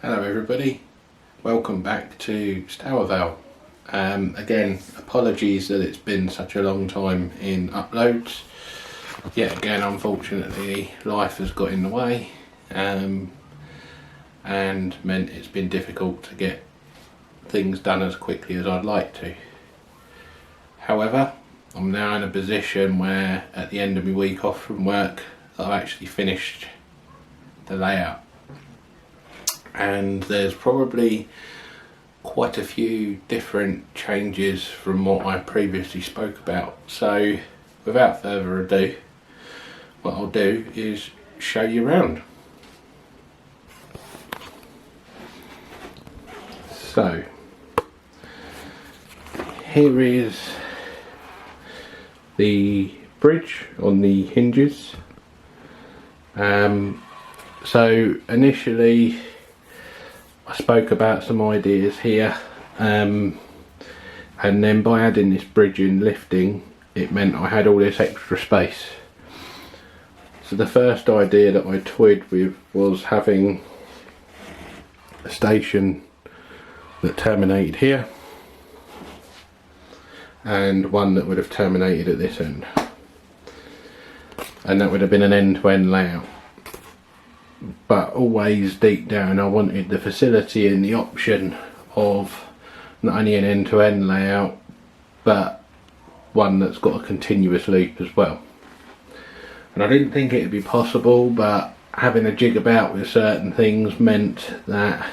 Hello everybody, welcome back to Stourvale. Again, apologies that it's been such a long time in uploads. Yet again, unfortunately, life has got in the way and meant it's been difficult to get things done as quickly as I'd like to. However, I'm now in a position where at the end of my week off from work, I've actually finished the layout. And there's probably quite a few different changes from what I previously spoke about. So without further ado, what I'll do is show you around. So here is the bridge on the hinges. So initially I spoke about some ideas here, and then by adding this bridge and lifting, it meant I had all this extra space. So the first idea that I toyed with was having a station that terminated here and one that would have terminated at this end, and that would have been an end-to-end layout. But always deep down I wanted the facility and the option of not only an end-to-end layout but one that's got a continuous loop as well. And I didn't think it would be possible, but having a jig about with certain things meant that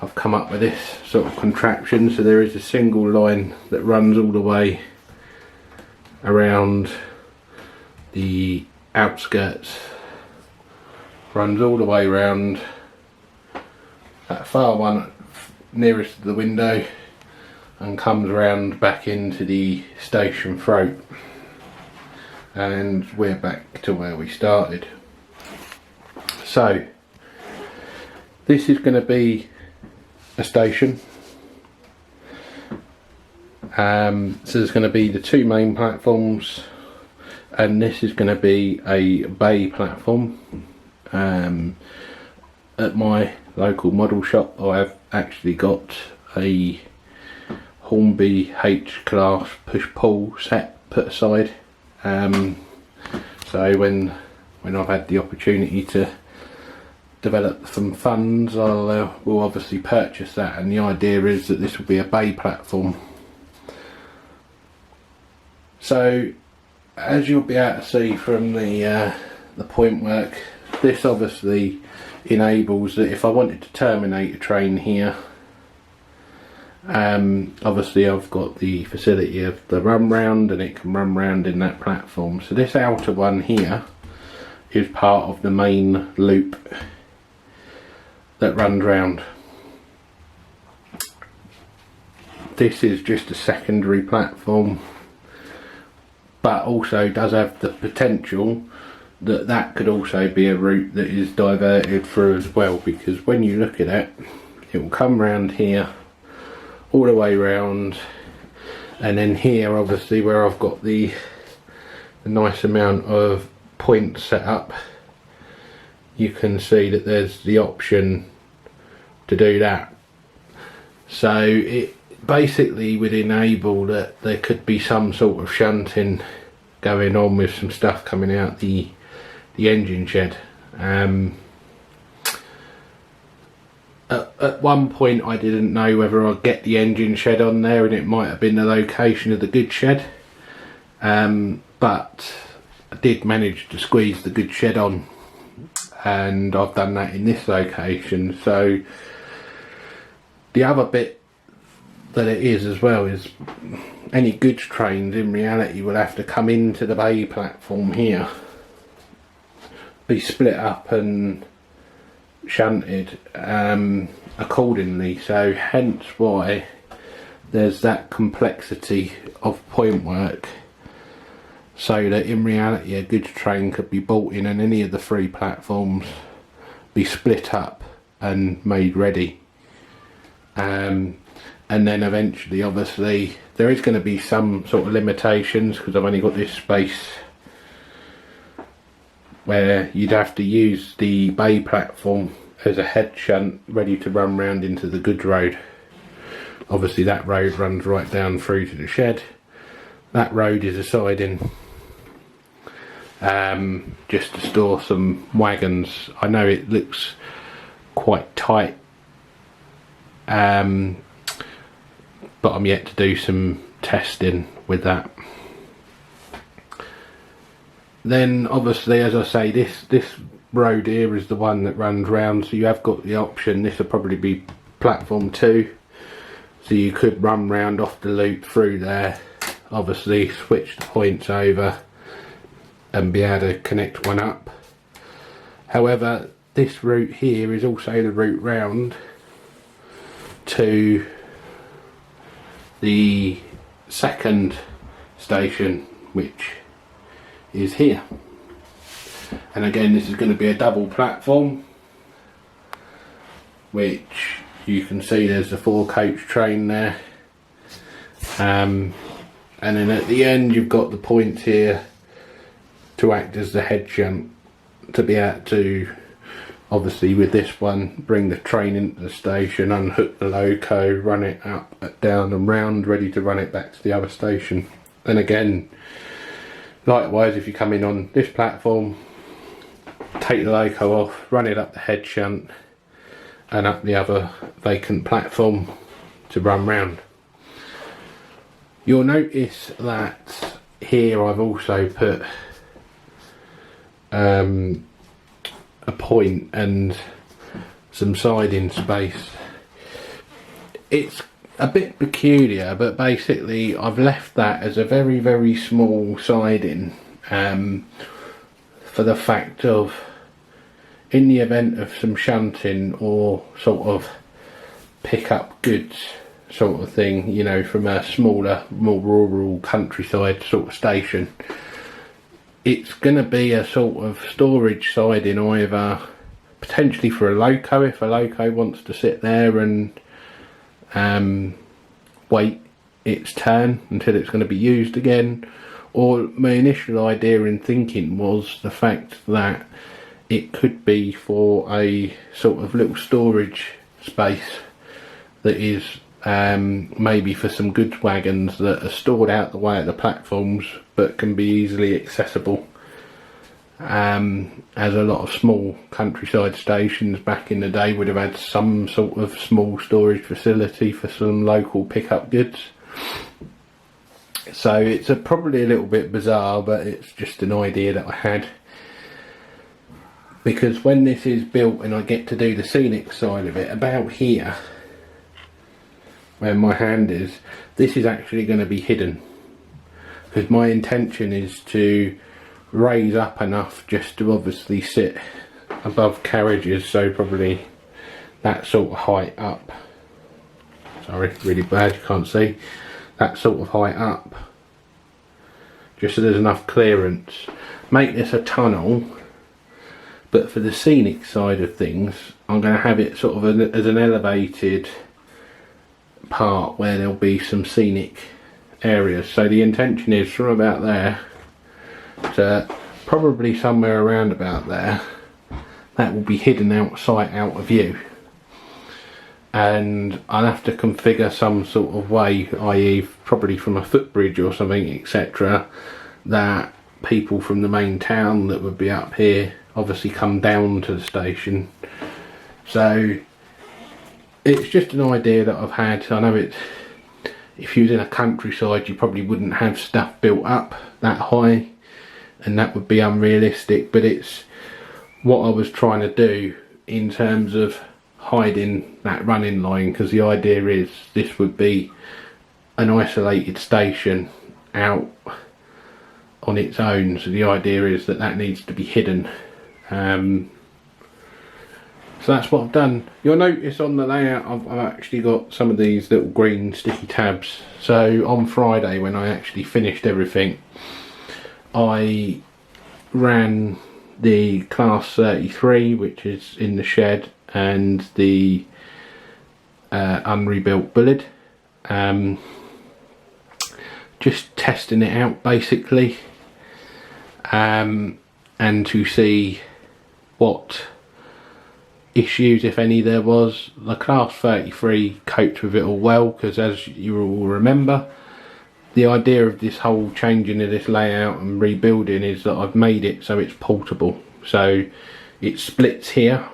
I've come up with this sort of contraption. So there is a single line that runs all the way around the outskirts, runs all the way around that far one nearest to the window and comes round back into the station throat, and we're back to where we started. So this is going to be a station. So there's going to be the two main platforms, and this is going to be a bay platform. At my local model shop I've actually got a Hornby H-class push-pull set put aside. So when I've had the opportunity to develop some funds, we'll obviously purchase that, and the idea is that this will be a bay platform. So as you'll be able to see from the point work, this obviously enables that if I wanted to terminate a train here, obviously I've got the facility of the run round, and it can run round in that platform. So this outer one here is part of the main loop that runs round. This is just a secondary platform, but also does have the potential that could also be a route that is diverted through as well, because when you look at it, it will come round here all the way round, and then here obviously where I've got the nice amount of points set up, you can see that there's the option to do that. So it basically would enable that there could be some sort of shunting going on with some stuff coming out the engine shed. At one point I didn't know whether I'd get the engine shed on there, and it might have been the location of the goods shed, but I did manage to squeeze the goods shed on, and I've done that in this location. So the other bit that it is as well is any goods trains in reality will have to come into the bay platform here, be split up and shunted accordingly. So hence why there's that complexity of point work, so that in reality a goods train could be brought in and any of the three platforms be split up and made ready. And then eventually obviously there is going to be some sort of limitations, because I've only got this space where you'd have to use the bay platform as a head shunt ready to run round into the goods road. Obviously that road runs right down through to the shed. That road is a siding just to store some wagons. I know it looks quite tight, but I'm yet to do some testing with that. Then obviously, as I say, this road here is the one that runs round, so you have got the option. This will probably be platform 2, so you could run round off the loop through there, obviously switch the points over and be able to connect one up. However, this route here is also the route round to the second station, which is here. And again, this is going to be a double platform, which you can see there's the 4-coach train there, and then at the end you've got the points here to act as the head shunt, to be able to, obviously with this one, bring the train into the station, unhook the loco, run it up, down and round, ready to run it back to the other station. And again, likewise, if you come in on this platform, take the loco off, run it up the head shunt and up the other vacant platform to run round. You'll notice that here I've also put a point and some siding space. It's a bit peculiar, but basically I've left that as a very, very small siding for the fact of, in the event of some shunting or sort of pick up goods sort of thing, you know, from a smaller, more rural countryside sort of station, it's going to be a sort of storage siding, either potentially for a loco, if a loco wants to sit there and wait its turn until it's going to be used again. Or my initial idea in thinking was the fact that it could be for a sort of little storage space that is maybe for some goods wagons that are stored out the way at the platforms but can be easily accessible, as a lot of small countryside stations back in the day would have had some sort of small storage facility for some local pickup goods. So it's probably a little bit bizarre, but it's just an idea that I had, because when this is built and I get to do the scenic side of it, about here where my hand is, this is actually going to be hidden, because my intention is to raise up enough just to obviously sit above carriages, so probably that sort of height up. Sorry, really bad, you can't see. That sort of height up, just so there's enough clearance. Make this a tunnel, but for the scenic side of things I'm going to have it sort of as an elevated part where there'll be some scenic areas. So the intention is from about there to probably somewhere around about there, that will be hidden out of sight, out of view. And I'll have to configure some sort of way, i.e. probably from a footbridge or something, etc., that people from the main town that would be up here obviously come down to the station. So it's just an idea that I've had. I know it's, if you was in a countryside you probably wouldn't have stuff built up that high and that would be unrealistic, but it's what I was trying to do in terms of hiding that running line, because the idea is this would be an isolated station out on its own, so the idea is that that needs to be hidden. So that's what I've done. You'll notice on the layout I've actually got some of these little green sticky tabs. So on Friday, when I actually finished everything, I ran the class 33, which is in the shed, and the unrebuilt bullet, just testing it out basically, and to see what issues, if any there was. The Class 33 coped with it all well, because as you will remember, the idea of this whole changing of this layout and rebuilding is that I've made it so it's portable. So it splits here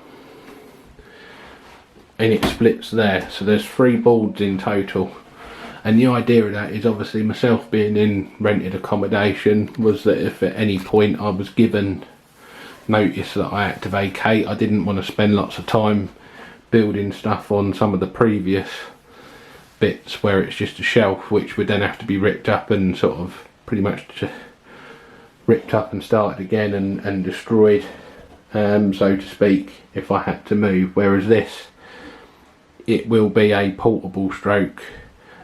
and it splits there, so there's 3 boards in total. And the idea of that is, obviously myself being in rented accommodation, was that if at any point I was given notice that I had to vacate, I didn't want to spend lots of time building stuff on some of the previous bits where it's just a shelf, which would then have to be ripped up and sort of pretty much ripped up and started again and destroyed, so to speak, if I had to move. Whereas this, it will be a portable stroke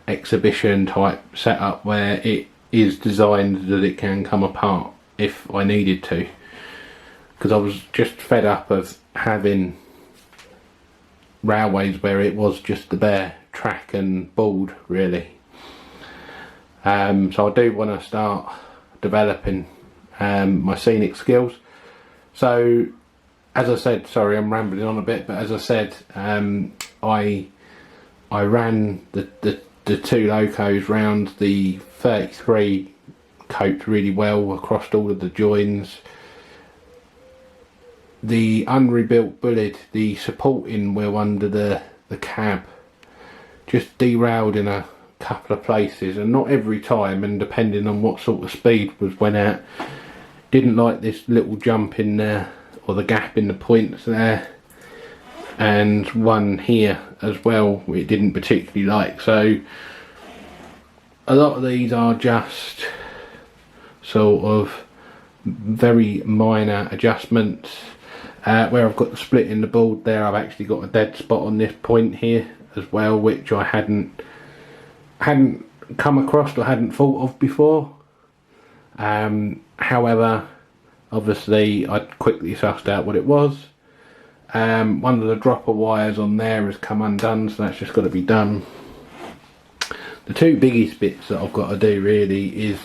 exhibition type setup where it is designed that it can come apart if I needed to, because I was just fed up of having railways where it was just the bare track and board, really. So I do want to start developing my scenic skills. So as I said, sorry I'm rambling on a bit, but as I said, I ran the 2 locos round. The 33 coped really well across all of the joins. The unrebuilt Bullet, the supporting wheel under the cab, just derailed in a couple of places, and not every time, and depending on what sort of speed went at. Didn't like this little jump in there, or the gap in the points there, and one here as well it didn't particularly like. So a lot of these are just sort of very minor adjustments. Where I've got the split in the board there, I've actually got a dead spot on this point here as well, which I hadn't come across or hadn't thought of before. However, obviously I'd quickly sussed out what it was. One of the dropper wires on there has come undone, so that's just got to be done. The 2 biggest bits that I've got to do really is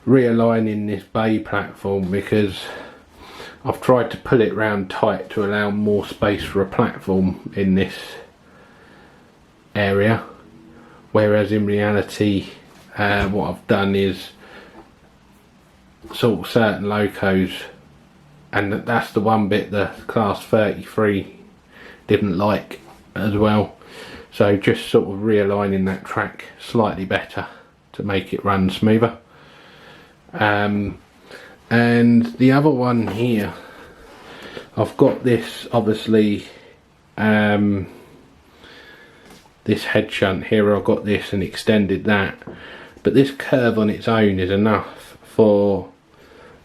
realigning this bay platform, because I've tried to pull it round tight to allow more space for a platform in this area, whereas in reality what I've done is sort of certain locos, and that's the one bit the Class 33 didn't like as well, so just sort of realigning that track slightly better to make it run smoother. And the other one here, I've got this, obviously this head shunt here, I've got this and extended that, but this curve on its own is enough for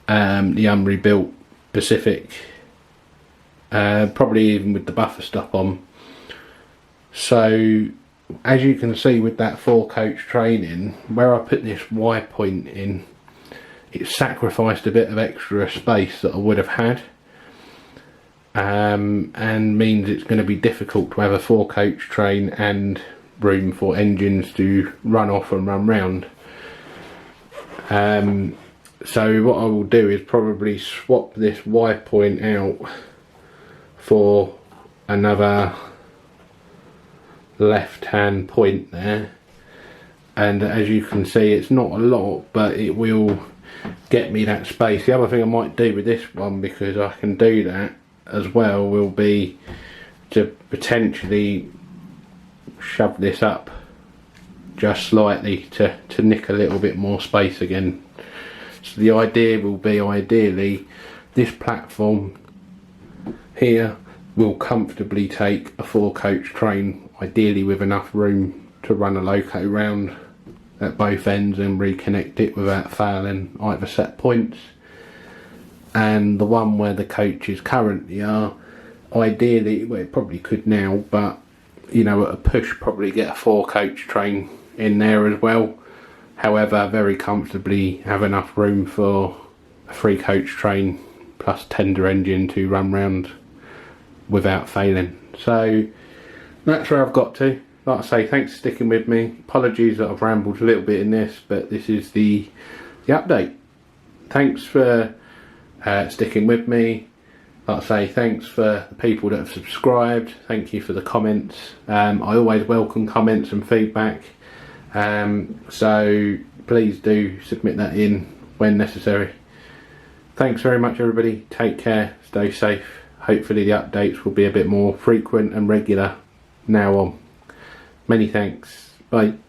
the unrebuilt Pacific, probably even with the buffer stop on. So as you can see with that 4-coach training, where I put this Y point in, it sacrificed a bit of extra space that I would have had, and means it's going to be difficult to have a 4-coach train and room for engines to run off and run round. So what I will do is probably swap this Y point out for another left hand point there, and as you can see it's not a lot, but it will get me that space. The other thing I might do with this one, because I can do that as well, will be to potentially shove this up just slightly to nick a little bit more space again. So the idea will be, ideally this platform here will comfortably take a 4-coach train, ideally with enough room to run a loco round at both ends and reconnect it without failing either set points. And the one where the coaches currently are, ideally, well, it probably could now, but you know, at a push probably get a 4-coach train in there as well. However, very comfortably have enough room for a 3-coach train plus tender engine to run round without failing. So that's where I've got to. Like I say, thanks for sticking with me. Apologies that I've rambled a little bit in this, but this is the update. Thanks for sticking with me. like I say, thanks for the people that have subscribed. Thank you for the comments. I always welcome comments and feedback. So please do submit that in when necessary. Thanks very much, everybody. Take care. Stay safe. Hopefully the updates will be a bit more frequent and regular now on. Many thanks. Bye.